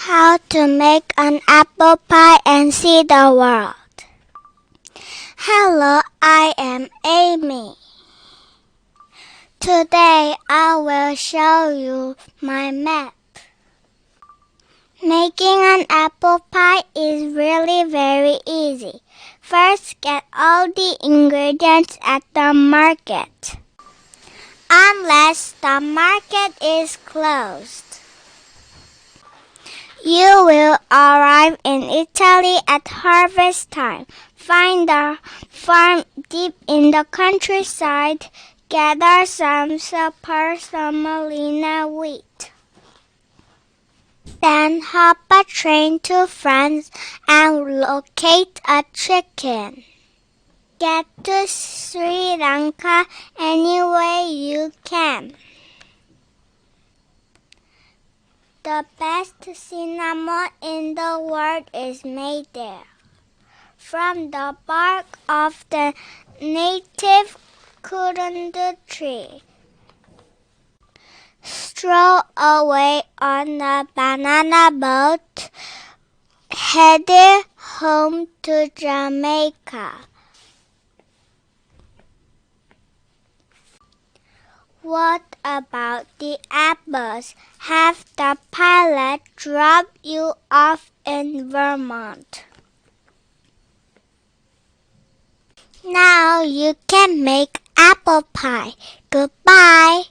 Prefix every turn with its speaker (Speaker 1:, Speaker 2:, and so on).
Speaker 1: How to make an apple pie and see the world. Hello, I am Amy. Today I will show you my map. Making an apple pie is really very easy. First, get all the ingredients at the market, unless the market is closed. You will arrive in Italy at harvest time. Find a farm deep in the countryside. Gather some semolina wheat. Then hop a train to France and locate a chicken. Get to Sri Lanka any way you can. The best cinnamon in the world is made there, from the bark of the native kurundu tree. Stroll away on a banana boat, headed home to Jamaica. What about the apples? Have the pilot drop you off in Vermont? Now you can make apple pie. Goodbye.